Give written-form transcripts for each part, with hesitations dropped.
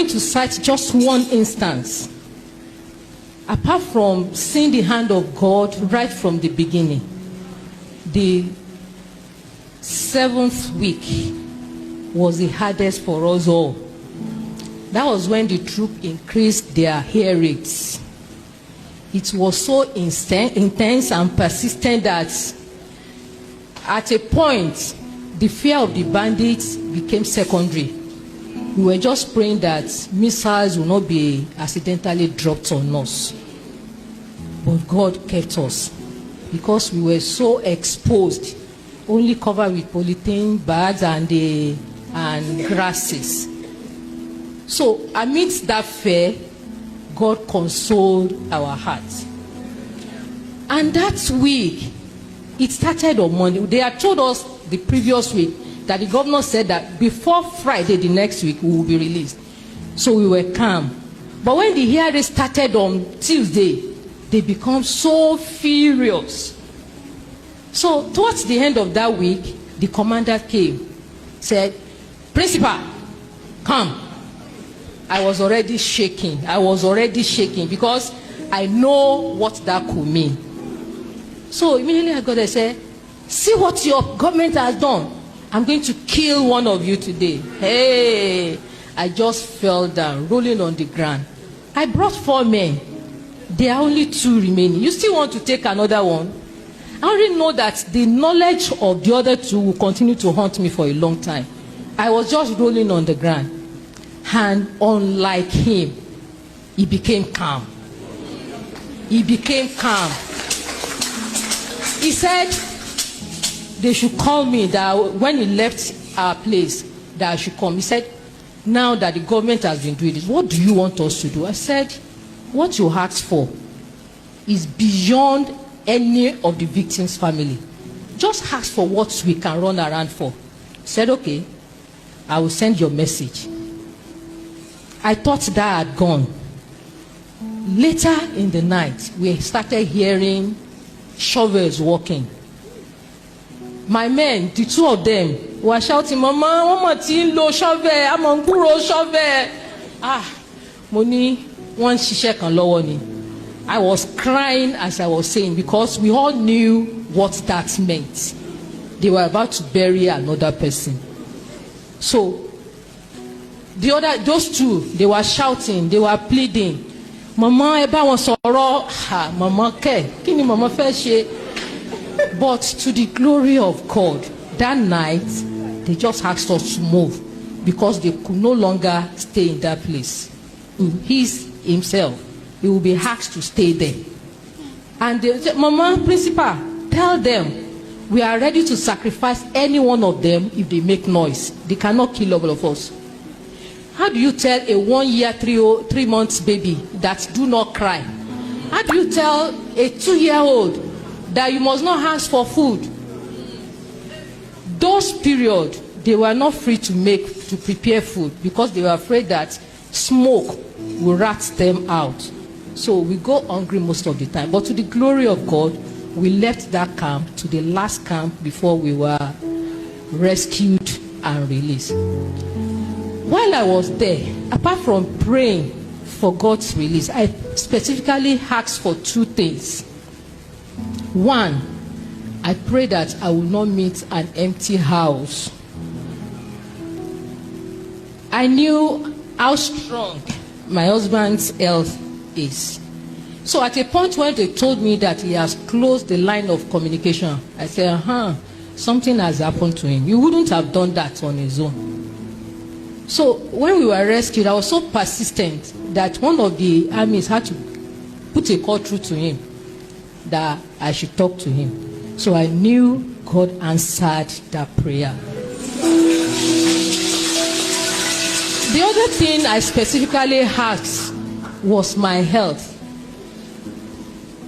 to cite just one instance. Apart from seeing the hand of God right from the beginning, the 7th week was the hardest for us all. That was when the troop increased their hair rates. It was so intense and persistent that at a point, the fear of the bandits became secondary. We were just praying that missiles will not be accidentally dropped on us. But God kept us because we were so exposed, only covered with polythene bags and grasses. So amidst that fear, God consoled our hearts. And that week, it started on Monday. They had told us the previous week that the governor said that before Friday the next week we will be released. So we were calm. But when the hearing started on Tuesday, they become so furious. So towards the end of that week, the commander came, said, "Principal, come." I was already shaking because I know what that could mean. So immediately I got there and said, "See what your government has done. I'm going to kill one of you today." Hey, I just fell down, rolling on the ground. I brought 4 men. There are only 2 remaining. You still want to take another one? I already know that the knowledge of the other 2 will continue to haunt me for a long time. I was just rolling on the ground. And unlike him, he became calm. He became calm. He said they should call me, that when he left our place, that I should come. He said, "Now that the government has been doing this, what do you want us to do?" I said, "What you asked for is beyond any of the victims' family. Just ask for what we can run around for." He said, "Okay, I will send your message." I thought that had gone. Later in the night, we started hearing shovels walking. My men, the 2 of them, were shouting, "Mama, Mama, lo shovel, I'm on Kuro shovel." Money, one shisha kan lowo ni. I was crying as I was saying because we all knew what that meant. They were about to bury another person. So those 2, they were shouting, they were pleading, "Mama, eba won soro." Mama ke, kini mama fe se? But to the glory of God, that night, they just asked us to move because they could no longer stay in that place. Himself, he will be asked to stay there. And they said, "Mama, Principal, tell them we are ready to sacrifice any one of them if they make noise. They cannot kill all of us." How do you tell a 1 year, 3 months baby that do not cry? How do you tell a 2-year-old that you must not ask for food? Those periods, they were not free to prepare food because they were afraid that smoke will rat them out. So we go hungry most of the time. But to the glory of God, we left that camp to the last camp before we were rescued and released. While I was there, apart from praying for God's release, I specifically asked for 2 things. One, I prayed that I will not meet an empty house. I knew how strong my husband's health is. So at a point when they told me that he has closed the line of communication, I said, something has happened to him. He wouldn't have done that on his own. So when we were rescued, I was so persistent that one of the armies had to put a call through to him that I should talk to him. So I knew God answered that prayer. The other thing I specifically asked was my health.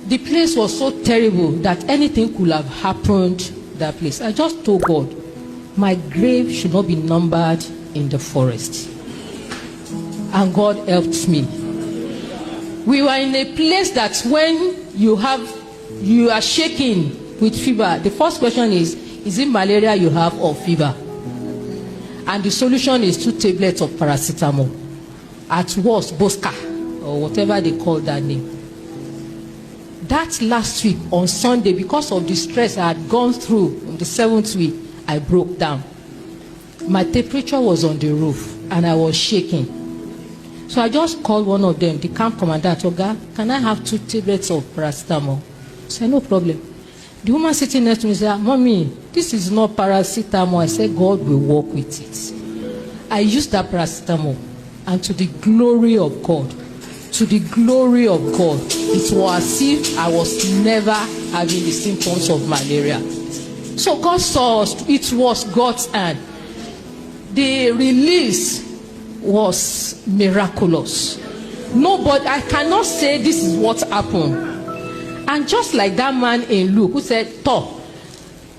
The place was so terrible that anything could have happened that place. I just told God, my grave should not be numbered in the forest. And God helped me. We were in a place that when you are shaking with fever, the first question is it malaria you have or fever? And the solution is 2 tablets of paracetamol. at worst, Bosca, or whatever they call that name. That last week on Sunday, because of the stress I had gone through on the 7th week, I broke down. My temperature was on the roof and I was shaking. So I just called one of them, the camp commandant. Oga, can I have 2 tablets of paracetamol? I said, no problem. The woman sitting next to me said, Mommy, this is not paracetamol. I said, God will work with it. I used that paracetamol, and to the glory of God, it was as if I was never having the symptoms of malaria. So God saw us. It was God's hand. The release was miraculous. Nobody, I cannot say this is what happened. And just like that man in Luke who said,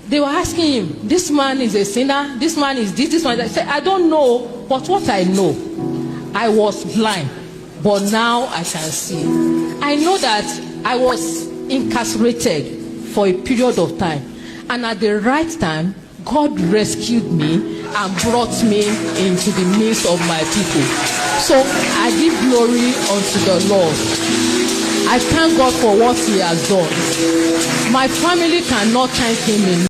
they were asking him, this man is a sinner, this man is this man. I said, I don't know, but what I know, I was blind, but now I can see. I know that I was incarcerated for a period of time, and at the right time, God rescued me and brought me into the midst of my people. So I give glory unto the Lord. I thank God for what He has done. My family cannot thank Him enough.